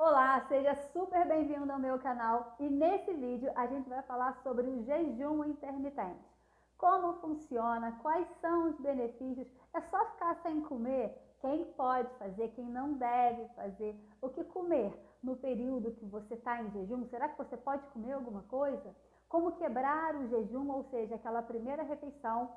Olá, seja super bem-vindo ao meu canal e nesse vídeo a gente vai falar sobre o jejum intermitente. Como funciona, quais são os benefícios, é só ficar sem comer? Quem pode fazer, quem não deve fazer, o que comer no período que você está em jejum? Será que você pode comer alguma coisa? Como quebrar o jejum, ou seja, aquela primeira refeição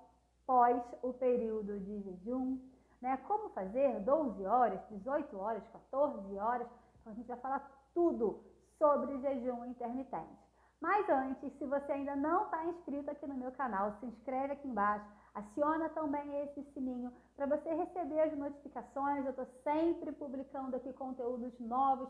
pós o período de jejum, né? Como fazer 12 horas, 18 horas, 14 horas. Então a gente vai falar tudo sobre jejum intermitente. Mas antes, se você ainda não está inscrito aqui no meu canal, se inscreve aqui embaixo, aciona também esse sininho para você receber as notificações. Eu estou sempre publicando aqui conteúdos novos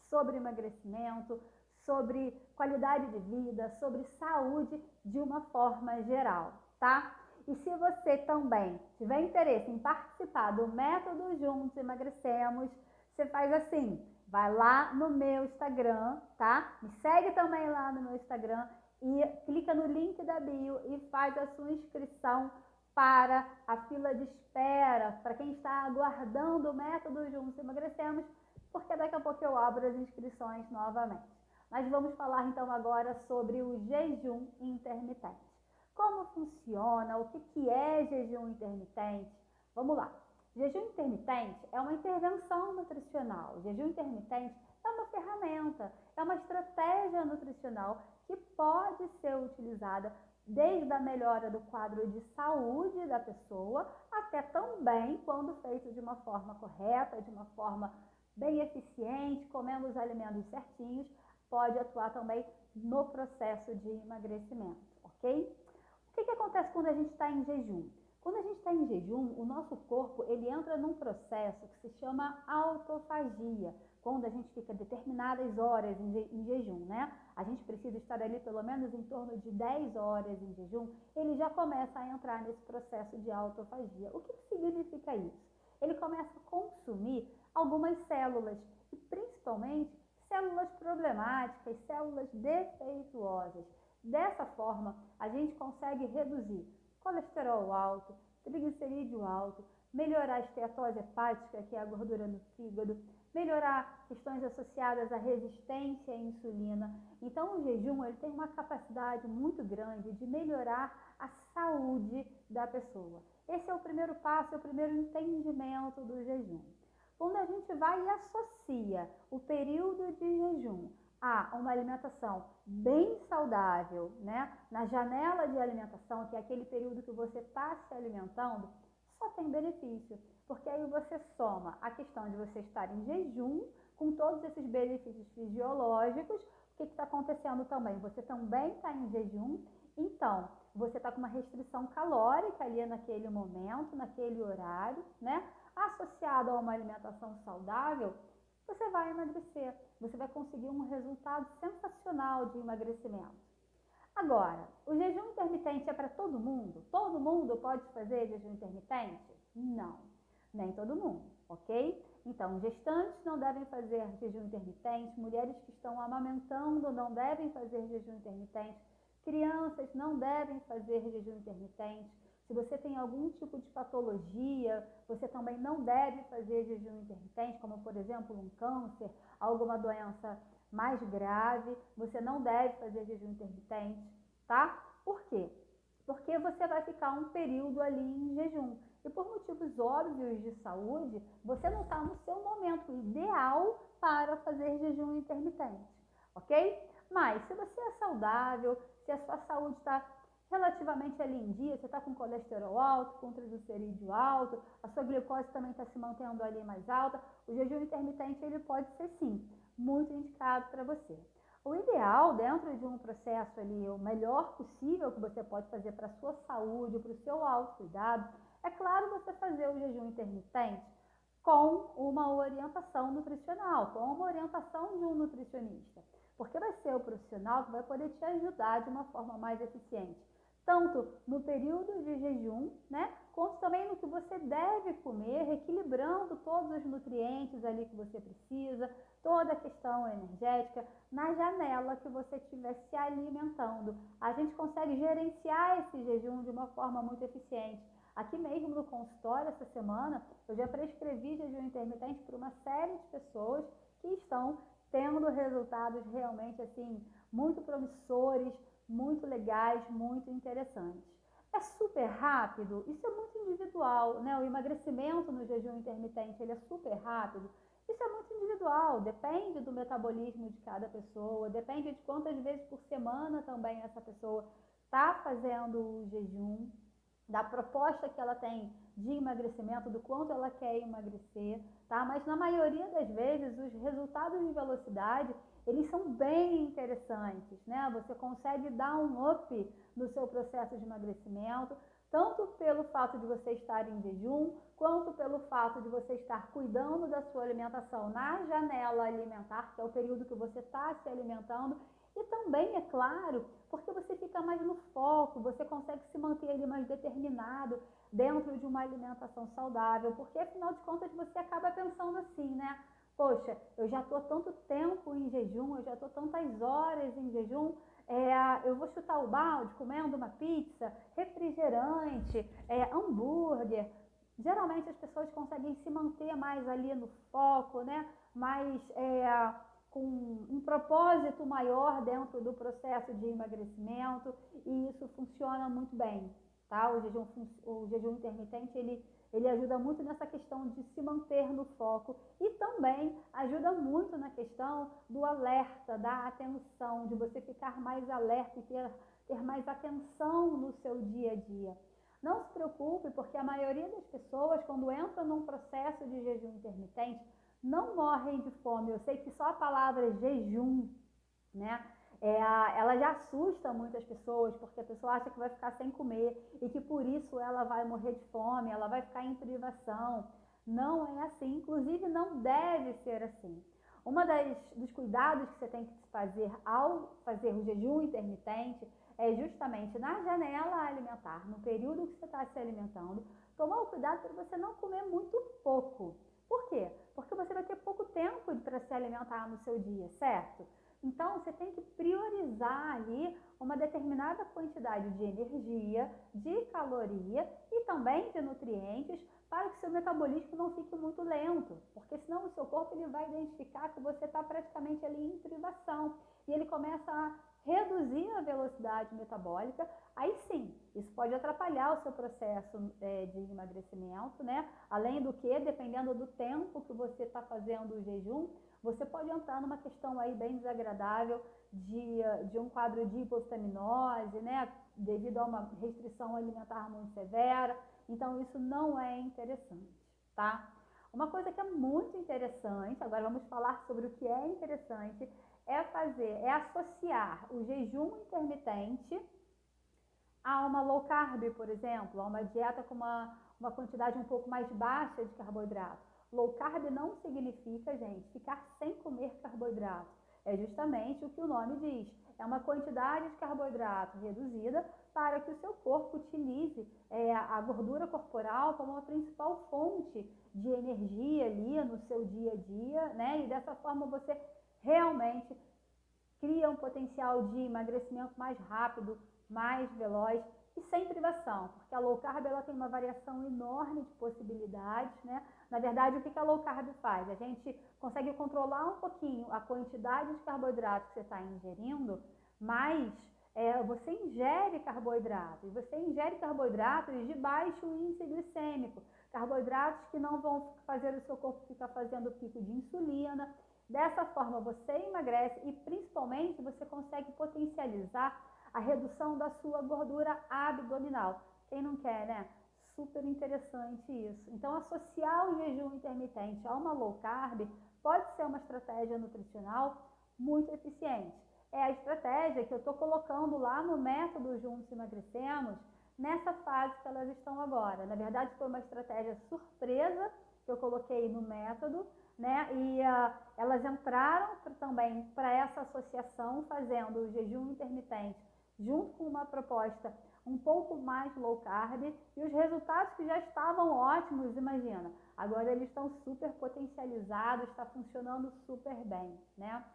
sobre emagrecimento, sobre qualidade de vida, sobre saúde de uma forma geral, tá? E se você também tiver interesse em participar do método Juntos Emagrecemos, você faz assim, vai lá no meu Instagram, tá? Me segue também lá no meu Instagram e clica no link da bio e faz a sua inscrição para a fila de espera, para quem está aguardando o método Juntos Emagrecemos, porque daqui a pouco eu abro as inscrições novamente. Mas vamos falar então agora sobre o jejum intermitente. Como funciona? O que é jejum intermitente? Vamos lá. Jejum intermitente é uma intervenção nutricional. Jejum intermitente é uma ferramenta, é uma estratégia nutricional que pode ser utilizada desde a melhora do quadro de saúde da pessoa até também quando feito de uma forma correta, de uma forma bem eficiente, comendo os alimentos certinhos, pode atuar também no processo de emagrecimento, ok? O que acontece quando a gente está em jejum? Quando a gente está em jejum, o nosso corpo ele entra num processo que se chama autofagia. Quando a gente fica determinadas horas em jejum, né? A gente precisa estar ali pelo menos em torno de 10 horas em jejum, ele já começa a entrar nesse processo de autofagia. O que significa isso? Ele começa a consumir algumas células, e principalmente células problemáticas, células defeituosas. Dessa forma, a gente consegue reduzir colesterol alto, triglicerídeo alto, melhorar a esteatose hepática, que é a gordura no fígado, melhorar questões associadas à resistência à insulina. Então, o jejum ele tem uma capacidade muito grande de melhorar a saúde da pessoa. Esse é o primeiro passo, é o primeiro entendimento do jejum. Quando a gente vai e associa o período de jejum a uma alimentação bem saudável, né? Na janela de alimentação, que é aquele período que você está se alimentando, só tem benefício, porque aí você soma a questão de você estar em jejum, com todos esses benefícios fisiológicos. O que está acontecendo também? Você também está em jejum, então você está com uma restrição calórica ali naquele momento, naquele horário, né? Associado a uma alimentação saudável, você vai emagrecer, você vai conseguir um resultado sensacional de emagrecimento. Agora, o jejum intermitente é para todo mundo? Todo mundo pode fazer jejum intermitente? Não, nem todo mundo, ok? Então, gestantes não devem fazer jejum intermitente, mulheres que estão amamentando não devem fazer jejum intermitente, crianças não devem fazer jejum intermitente. Se você tem algum tipo de patologia, você também não deve fazer jejum intermitente, como por exemplo um câncer, alguma doença mais grave, você não deve fazer jejum intermitente, tá? Por quê? Porque você vai ficar um período ali em jejum. E por motivos óbvios de saúde, você não está no seu momento ideal para fazer jejum intermitente, ok? Mas se você é saudável, se a sua saúde está relativamente ali em dia, você está com colesterol alto, com triglicerídeo alto, a sua glicose também está se mantendo ali mais alta, o jejum intermitente ele pode ser sim muito indicado para você. O ideal dentro de um processo ali, o melhor possível que você pode fazer para a sua saúde, para o seu autocuidado, é claro você fazer o jejum intermitente com uma orientação nutricional, com uma orientação de um nutricionista, porque vai ser o profissional que vai poder te ajudar de uma forma mais eficiente, tanto no período de jejum, né, quanto também no que você deve comer, equilibrando todos os nutrientes ali que você precisa, toda a questão energética, na janela que você estiver se alimentando. A gente consegue gerenciar esse jejum de uma forma muito eficiente. Aqui mesmo no consultório, essa semana, eu já prescrevi jejum intermitente para uma série de pessoas que estão tendo resultados realmente assim muito promissores, muito legais, muito interessantes. É super rápido? Isso é muito individual, né? O emagrecimento no jejum intermitente, ele é super rápido. Isso é muito individual, depende do metabolismo de cada pessoa, depende de quantas vezes por semana também essa pessoa está fazendo o jejum, da proposta que ela tem de emagrecimento, do quanto ela quer emagrecer, tá? Mas na maioria das vezes os resultados de velocidade, eles são bem interessantes, né? Você consegue dar um up no seu processo de emagrecimento, tanto pelo fato de você estar em jejum, quanto pelo fato de você estar cuidando da sua alimentação na janela alimentar, que é o período que você está se alimentando, e também, é claro, porque você fica mais no foco, você consegue se manter ali mais determinado dentro de uma alimentação saudável, porque afinal de contas você acaba pensando assim, né? Poxa, eu já estou tanto tempo em jejum, eu já estou tantas horas em jejum, eu vou chutar o balde comendo uma pizza, refrigerante, hambúrguer. Geralmente as pessoas conseguem se manter mais ali no foco, né? Mais com um propósito maior dentro do processo de emagrecimento, e isso funciona muito bem, tá? O jejum intermitente, ele ajuda muito nessa questão de se manter no foco e também ajuda muito na questão do alerta, da atenção, de você ficar mais alerta e ter mais atenção no seu dia a dia. Não se preocupe, porque a maioria das pessoas, quando entra num processo de jejum intermitente, não morrem de fome. Eu sei que só a palavra jejum, né, ela já assusta muitas pessoas, porque a pessoa acha que vai ficar sem comer e que por isso ela vai morrer de fome, ela vai ficar em privação. Não é assim, inclusive não deve ser assim. Dos cuidados que você tem que fazer ao fazer o jejum intermitente é justamente na janela alimentar, no período que você está se alimentando, tomar o cuidado para você não comer muito pouco. Por quê? Porque você vai ter pouco tempo para se alimentar no seu dia, certo? Então, você tem que priorizar ali uma determinada quantidade de energia, de caloria e também de nutrientes para que seu metabolismo não fique muito lento, porque senão o seu corpo ele vai identificar que você está praticamente ali em privação e ele começa a reduzir a velocidade metabólica. Aí sim, isso pode atrapalhar o seu processo de emagrecimento, né? Além do que, dependendo do tempo que você está fazendo o jejum, você pode entrar numa questão aí bem desagradável de um quadro de hipovitaminoose, né? Devido a uma restrição alimentar muito severa. Então, isso não é interessante, tá? Uma coisa que é muito interessante, agora vamos falar sobre o que é interessante, é associar o jejum intermitente a uma low carb, por exemplo, a uma dieta com uma quantidade um pouco mais baixa de carboidrato. Low carb não significa, gente, ficar sem comer carboidrato. É justamente o que o nome diz. É uma quantidade de carboidrato reduzida para que o seu corpo utilize a gordura corporal como a principal fonte de energia ali no seu dia a dia, né? E dessa forma você realmente cria um potencial de emagrecimento mais rápido, mais veloz e sem privação, porque a low carb ela tem uma variação enorme de possibilidades, né? Na verdade, o que a low carb faz? A gente consegue controlar um pouquinho a quantidade de carboidrato que você está ingerindo, mas você ingere carboidrato, e você ingere carboidratos de baixo índice glicêmico, carboidratos que não vão fazer o seu corpo ficar fazendo pico de insulina. Dessa forma, você emagrece e, principalmente, você consegue potencializar a redução da sua gordura abdominal. Quem não quer, né? Super interessante isso. Então, associar o jejum intermitente a uma low carb pode ser uma estratégia nutricional muito eficiente. É a estratégia que eu estou colocando lá no método Juntos Emagrecemos, nessa fase que elas estão agora. Na verdade, foi uma estratégia surpresa que eu coloquei no método, né? E elas entraram também para essa associação, fazendo o jejum intermitente junto com uma proposta um pouco mais low carb, e os resultados que já estavam ótimos, imagina, agora eles estão super potencializados, está funcionando super bem, né?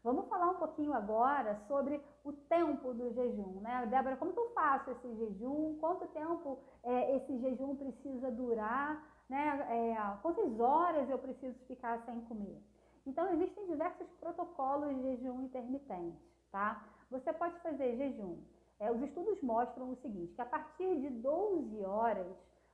Vamos falar um pouquinho agora sobre o tempo do jejum, né? Débora, como que eu faço esse jejum? Quanto tempo esse jejum precisa durar? Né? Quantas horas eu preciso ficar sem comer? Então, existem diversos protocolos de jejum intermitente, tá? Você pode fazer jejum. Os estudos mostram o seguinte, que a partir de 12 horas,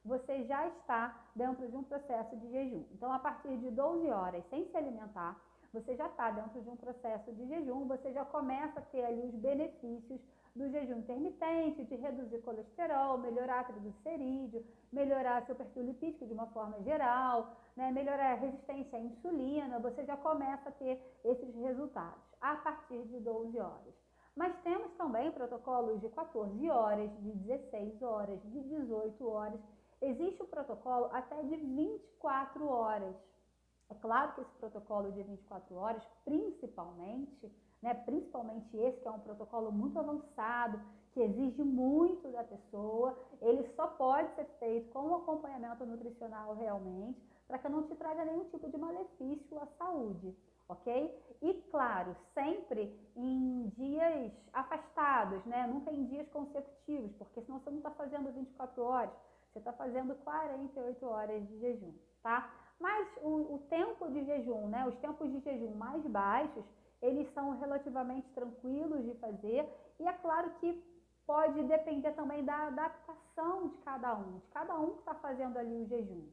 você já está dentro de um processo de jejum. Então, a partir de 12 horas, sem se alimentar, você já está dentro de um processo de jejum, você já começa a ter ali os benefícios do jejum intermitente, de reduzir colesterol, melhorar a triglicerídeo, melhorar seu perfil lipídico de uma forma geral, né, melhorar a resistência à insulina, você já começa a ter esses resultados a partir de 12 horas. Mas temos também protocolos de 14 horas, de 16 horas, de 18 horas. Existe o protocolo até de 24 horas. É claro que esse protocolo de 24 horas, principalmente esse que é um protocolo muito avançado, que exige muito da pessoa, ele só pode ser feito com um acompanhamento nutricional realmente, para que não te traga nenhum tipo de malefício à saúde, ok? E claro, sempre em dias afastados, né? Nunca em dias consecutivos, porque senão você não está fazendo 24 horas, você está fazendo 48 horas de jejum, tá? Mas o tempo de jejum, né? Os tempos de jejum mais baixos, eles são relativamente tranquilos de fazer e é claro que pode depender também da adaptação de cada um que está fazendo ali o jejum.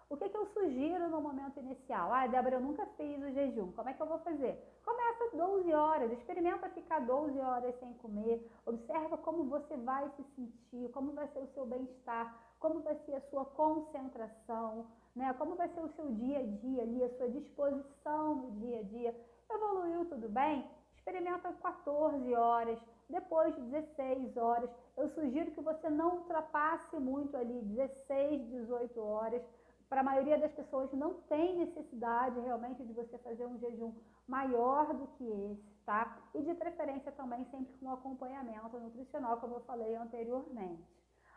O que eu sugiro no momento inicial? Débora, eu nunca fiz o jejum, como é que eu vou fazer? Começa 12 horas, experimenta ficar 12 horas sem comer, observa como você vai se sentir, como vai ser o seu bem-estar, como vai ser a sua concentração, né? Como vai ser o seu dia a dia ali, a sua disposição no dia a dia. Evoluiu tudo bem? Experimenta 14 horas, depois 16 horas. Eu sugiro que você não ultrapasse muito ali 16, 18 horas. Para a maioria das pessoas não tem necessidade realmente de você fazer um jejum maior do que esse, tá? E de preferência também sempre com acompanhamento nutricional, como eu falei anteriormente.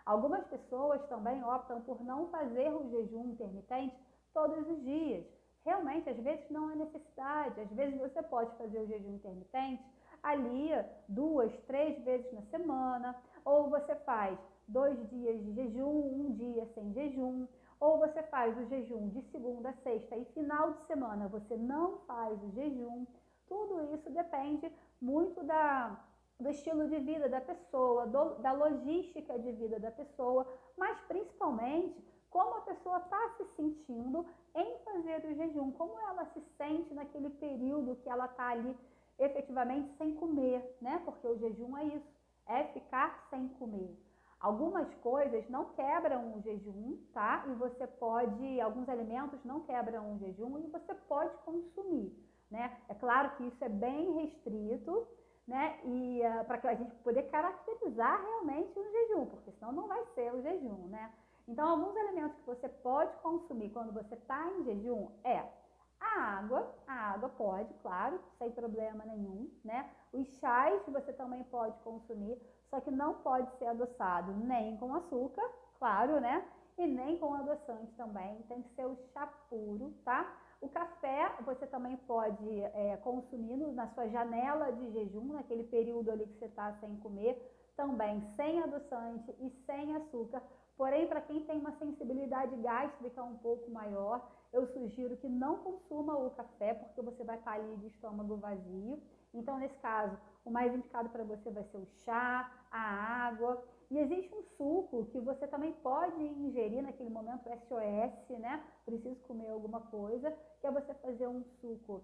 Algumas pessoas também optam por não fazer o jejum intermitente todos os dias. Realmente, às vezes não há necessidade, às vezes você pode fazer o jejum intermitente ali 2, 3 vezes na semana, ou você faz 2 dias de jejum, 1 dia sem jejum, ou você faz o jejum de segunda a sexta e final de semana você não faz o jejum. Tudo isso depende muito do estilo de vida da pessoa, da logística de vida da pessoa, mas principalmente como a pessoa está se sentindo em fazer o jejum, como ela se sente naquele período que ela está ali efetivamente sem comer, né? Porque o jejum é isso, é ficar sem comer. Algumas coisas não quebram o jejum, tá? E você pode, alguns alimentos não quebram o jejum e você pode consumir, né? É claro que isso é bem restrito, né? E para a gente poder caracterizar realmente o jejum, porque senão não vai ser o jejum, né? Então, alguns alimentos que você pode consumir quando você está em jejum a água pode, claro, sem problema nenhum, né? Os chás você também pode consumir, só que não pode ser adoçado nem com açúcar, claro, né? E nem com adoçante também, tem que ser o chá puro, tá? O café você também pode consumir na sua janela de jejum, naquele período ali que você está sem comer, também sem adoçante e sem açúcar. Porém, para quem tem uma sensibilidade gástrica um pouco maior, eu sugiro que não consuma o café, porque você vai estar ali de estômago vazio. Então, nesse caso, o mais indicado para você vai ser o chá, a água. E existe um suco que você também pode ingerir naquele momento SOS, né? Preciso comer alguma coisa, que é você fazer um suco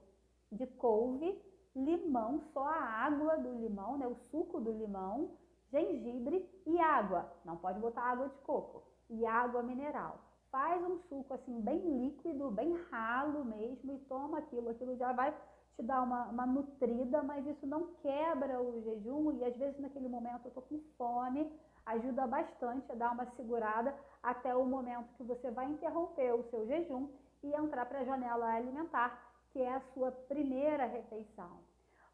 de couve, limão, só a água do limão, né? O suco do limão, gengibre e água. Não pode botar água de coco. E água mineral. Faz um suco assim bem líquido, bem ralo mesmo e toma aquilo. Aquilo já vai te dar uma nutrida, mas isso não quebra o jejum e às vezes naquele momento eu tô com fome, ajuda bastante a dar uma segurada até o momento que você vai interromper o seu jejum e entrar para a janela alimentar, que é a sua primeira refeição.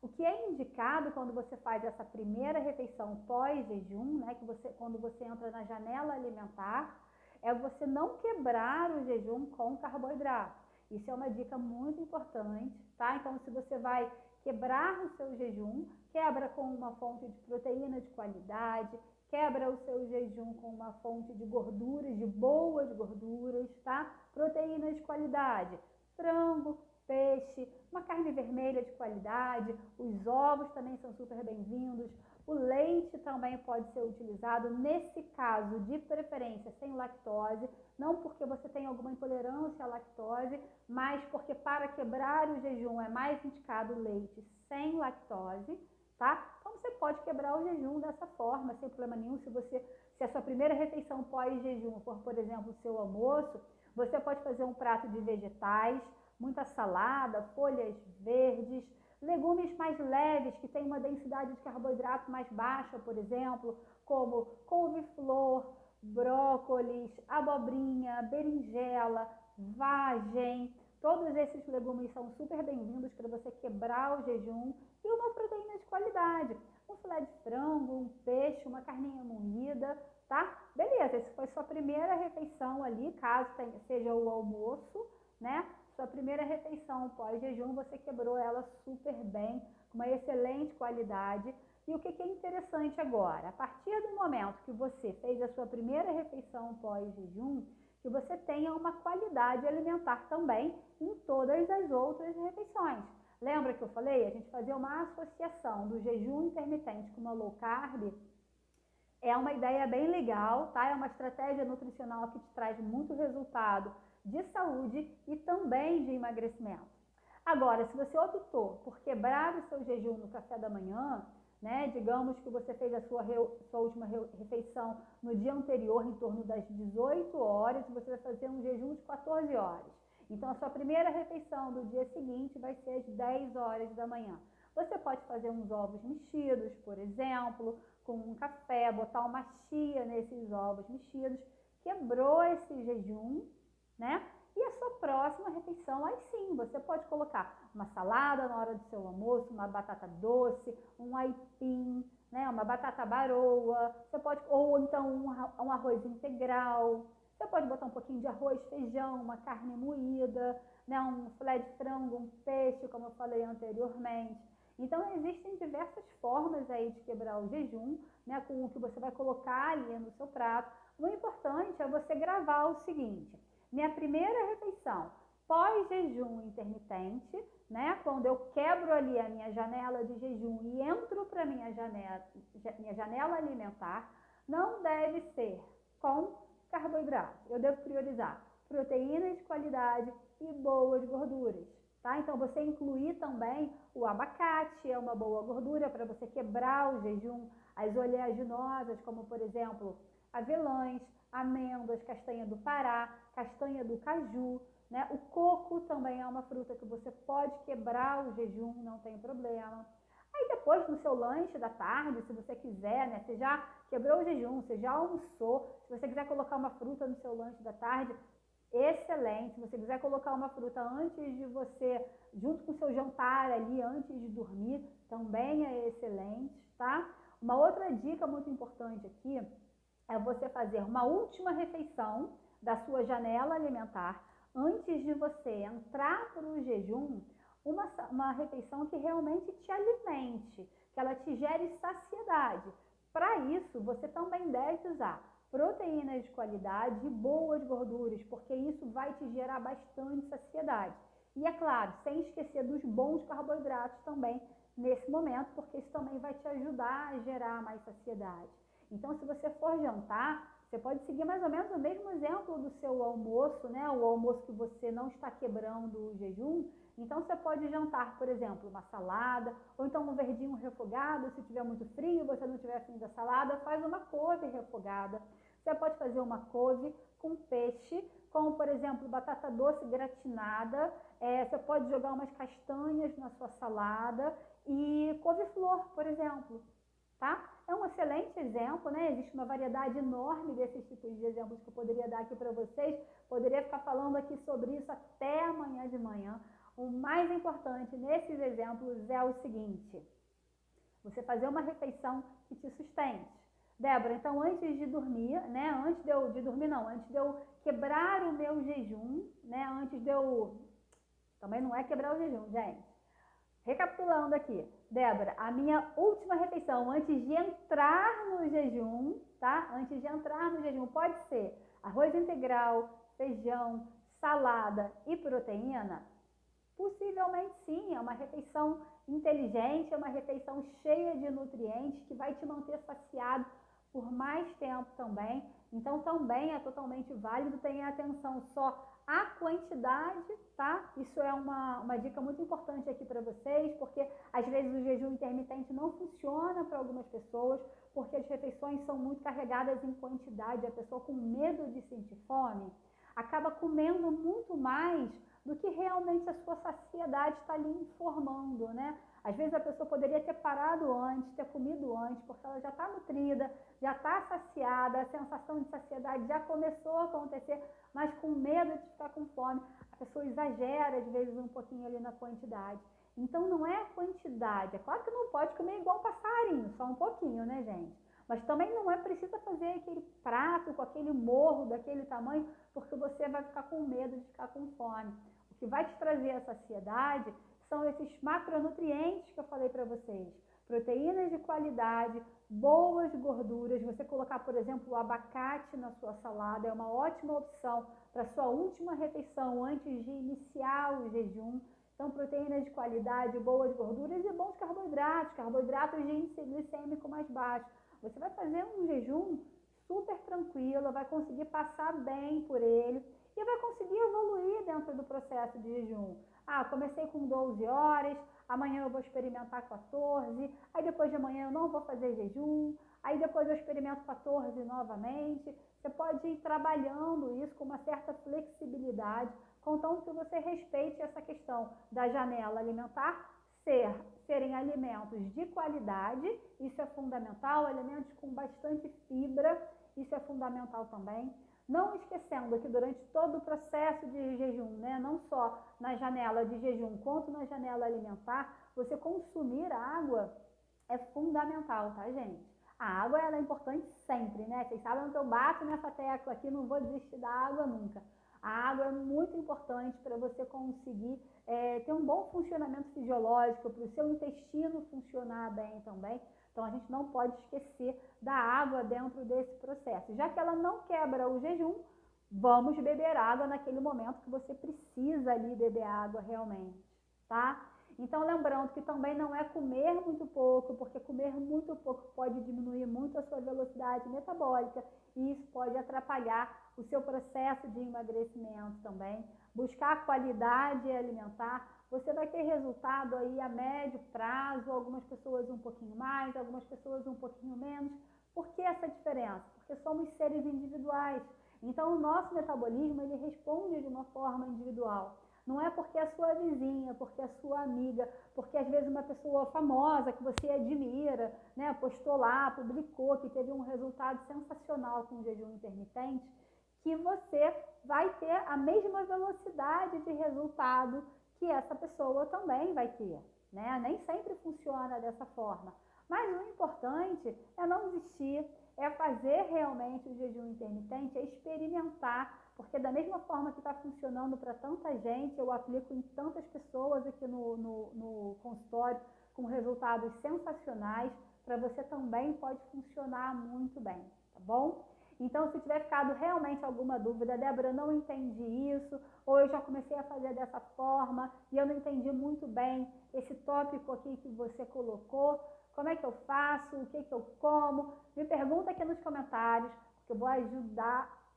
O que é indicado quando você faz essa primeira refeição pós-jejum, né, quando você entra na janela alimentar, é você não quebrar o jejum com carboidrato. Isso é uma dica muito importante, tá? Então, se você vai quebrar o seu jejum, quebra com uma fonte de proteína de qualidade, quebra o seu jejum com uma fonte de gorduras, de boas gorduras, tá? Proteína de qualidade, frango, peixe, uma carne vermelha de qualidade, os ovos também são super bem-vindos, o leite também pode ser utilizado, nesse caso, de preferência, sem lactose, não porque você tem alguma intolerância à lactose, mas porque para quebrar o jejum é mais indicado o leite sem lactose, tá? Então você pode quebrar o jejum dessa forma, sem problema nenhum. Se a sua primeira refeição pós-jejum for, por exemplo, o seu almoço, você pode fazer um prato de vegetais, muita salada, folhas verdes, legumes mais leves, que têm uma densidade de carboidrato mais baixa, por exemplo, como couve-flor, brócolis, abobrinha, berinjela, vagem. Todos esses legumes são super bem-vindos para você quebrar o jejum. E uma proteína de qualidade, um filé de frango, um peixe, uma carninha moída, tá? Beleza, essa foi sua primeira refeição ali, caso seja o almoço, né? Sua primeira refeição pós-jejum, você quebrou ela super bem, com uma excelente qualidade. E o que é interessante agora? A partir do momento que você fez a sua primeira refeição pós-jejum, que você tenha uma qualidade alimentar também em todas as outras refeições. Lembra que eu falei? A gente fazia uma associação do jejum intermitente com uma low carb. É uma ideia bem legal, tá? É uma estratégia nutricional que te traz muito resultado de saúde e também de emagrecimento. Agora, se você optou por quebrar o seu jejum no café da manhã, né? Digamos que você fez a sua última refeição no dia anterior, em torno das 18 horas, e você vai fazer um jejum de 14 horas. Então, a sua primeira refeição do dia seguinte vai ser às 10 horas da manhã. Você pode fazer uns ovos mexidos, por exemplo, com um café, botar uma chia nesses ovos mexidos, quebrou esse jejum, né? E a sua próxima refeição, aí sim, você pode colocar uma salada na hora do seu almoço, uma batata doce, um aipim, né? Uma batata baroa, você pode, ou então um arroz integral, você pode botar um pouquinho de arroz, feijão, uma carne moída, né? Um filé de frango, um peixe, como eu falei anteriormente. Então, existem diversas formas aí de quebrar o jejum, né, com o que você vai colocar ali no seu prato. O importante é você gravar o seguinte: minha primeira refeição pós-jejum intermitente, né, quando eu quebro ali a minha janela de jejum e entro para minha janela alimentar, não deve ser com carboidrato. Eu devo priorizar proteínas de qualidade e boas gorduras. Tá? Então, você incluir também o abacate, é uma boa gordura para você quebrar o jejum, as oleaginosas, como por exemplo, avelãs, amêndoas, castanha do Pará, castanha do caju, né? O coco também é uma fruta que você pode quebrar o jejum, não tem problema. Aí depois, no seu lanche da tarde, se você quiser, né? Você já quebrou o jejum, você já almoçou, se você quiser colocar uma fruta no seu lanche da tarde, excelente. Se você quiser colocar uma fruta antes de você, junto com o seu jantar ali, antes de dormir, também é excelente, tá? Uma outra dica muito importante aqui é você fazer uma última refeição da sua janela alimentar antes de você entrar para o jejum, uma refeição que realmente te alimente, que ela te gere saciedade. Para isso, você também deve usar proteínas de qualidade e boas gorduras, porque isso vai te gerar bastante saciedade. E é claro, sem esquecer dos bons carboidratos também nesse momento, porque isso também vai te ajudar a gerar mais saciedade. Então, se você for jantar, você pode seguir mais ou menos o mesmo exemplo do seu almoço, né? O almoço que você não está quebrando o jejum. Então, você pode jantar, por exemplo, uma salada, ou então um verdinho refogado. Se tiver muito frio, você não tiver afim da salada, faz uma couve refogada. Você pode fazer uma couve com peixe, como, por exemplo, batata doce gratinada. Você pode jogar umas castanhas na sua salada e couve-flor, por exemplo. Tá? É um excelente exemplo, né? Existe uma variedade enorme desses tipos de exemplos que eu poderia dar aqui para vocês. Poderia ficar falando aqui sobre isso até amanhã de manhã. O mais importante nesses exemplos é o seguinte: você fazer uma refeição que te sustente. Débora, então antes de dormir, né? Antes de eu quebrar o meu jejum, né? Também não é quebrar o jejum, gente. Recapitulando aqui, Débora, a minha última refeição antes de entrar no jejum, tá? Antes de entrar no jejum pode ser arroz integral, feijão, salada e proteína. Possivelmente sim, é uma refeição inteligente, é uma refeição cheia de nutrientes que vai te manter saciado por mais tempo também. Então também é totalmente válido, tenha atenção só à quantidade, tá? Isso é uma dica muito importante aqui para vocês, porque às vezes o jejum intermitente não funciona para algumas pessoas, porque as refeições são muito carregadas em quantidade, a pessoa com medo de sentir fome acaba comendo muito mais do que realmente a sua saciedade está ali informando, né? Às vezes a pessoa poderia ter parado antes, ter comido antes, porque ela já está nutrida, já está saciada, a sensação de saciedade já começou a acontecer, mas com medo de ficar com fome, a pessoa exagera às vezes um pouquinho ali na quantidade. Então não é a quantidade, é claro que não pode comer igual um passarinho, só um pouquinho, né, gente? Mas também não é preciso fazer aquele prato com aquele morro daquele tamanho, porque você vai ficar com medo de ficar com fome. O que vai te trazer a saciedade são esses macronutrientes que eu falei para vocês. Proteínas de qualidade, boas gorduras. Você colocar, por exemplo, o abacate na sua salada é uma ótima opção para sua última refeição antes de iniciar o jejum. Então, proteínas de qualidade, boas gorduras e bons carboidratos, carboidratos de índice glicêmico mais baixo. Você vai fazer um jejum super tranquilo, vai conseguir passar bem por ele e vai conseguir evoluir dentro do processo de jejum. Ah, comecei com 12 horas, amanhã eu vou experimentar 14, aí depois de amanhã eu não vou fazer jejum, aí depois eu experimento 14 novamente. Você pode ir trabalhando isso com uma certa flexibilidade, contanto que você respeite essa questão da janela alimentar serem alimentos de qualidade, isso é fundamental, alimentos com bastante fibra, isso é fundamental também. Não esquecendo que durante todo o processo de jejum, né, não só na janela de jejum quanto na janela alimentar, você consumir água é fundamental, tá, gente? A água ela é importante sempre, né? Vocês sabem que eu bato nessa tecla aqui, não vou desistir da água nunca. A água é muito importante para você conseguir ter um bom funcionamento fisiológico, para o seu intestino funcionar bem também. Então a gente não pode esquecer da água dentro desse processo. Já que ela não quebra o jejum, vamos beber água naquele momento que você precisa ali beber água realmente, tá? Então lembrando que também não é comer muito pouco, porque comer muito pouco pode diminuir muito a sua velocidade metabólica e isso pode atrapalhar o seu processo de emagrecimento também. Buscar qualidade alimentar, você vai ter resultado aí a médio prazo, algumas pessoas um pouquinho mais, algumas pessoas um pouquinho menos. Por que essa diferença? Porque somos seres individuais. Então o nosso metabolismo ele responde de uma forma individual. Não é porque é a sua vizinha, porque é a sua amiga, porque às vezes uma pessoa famosa que você admira, né, postou lá, publicou que teve um resultado sensacional com o jejum intermitente, que você vai ter a mesma velocidade de resultado que essa pessoa também vai ter, né? Nem sempre funciona dessa forma. Mas o importante é não desistir, é fazer realmente o jejum intermitente, é experimentar, porque da mesma forma que está funcionando para tanta gente, eu aplico em tantas pessoas aqui no consultório com resultados sensacionais, para você também pode funcionar muito bem, tá bom? Então, se tiver ficado realmente alguma dúvida, Débora, eu não entendi isso, ou eu já comecei a fazer dessa forma e eu não entendi muito bem esse tópico aqui que você colocou, como é que eu faço, o que eu como, me pergunta aqui nos comentários, porque eu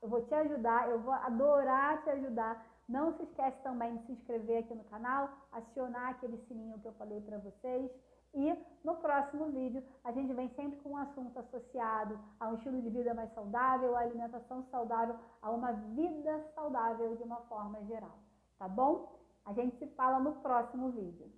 vou te ajudar, eu vou adorar te ajudar. Não se esquece também de se inscrever aqui no canal, acionar aquele sininho que eu falei para vocês. E no próximo vídeo a gente vem sempre com um assunto associado a um estilo de vida mais saudável, a alimentação saudável, a uma vida saudável de uma forma geral, tá bom? A gente se fala no próximo vídeo.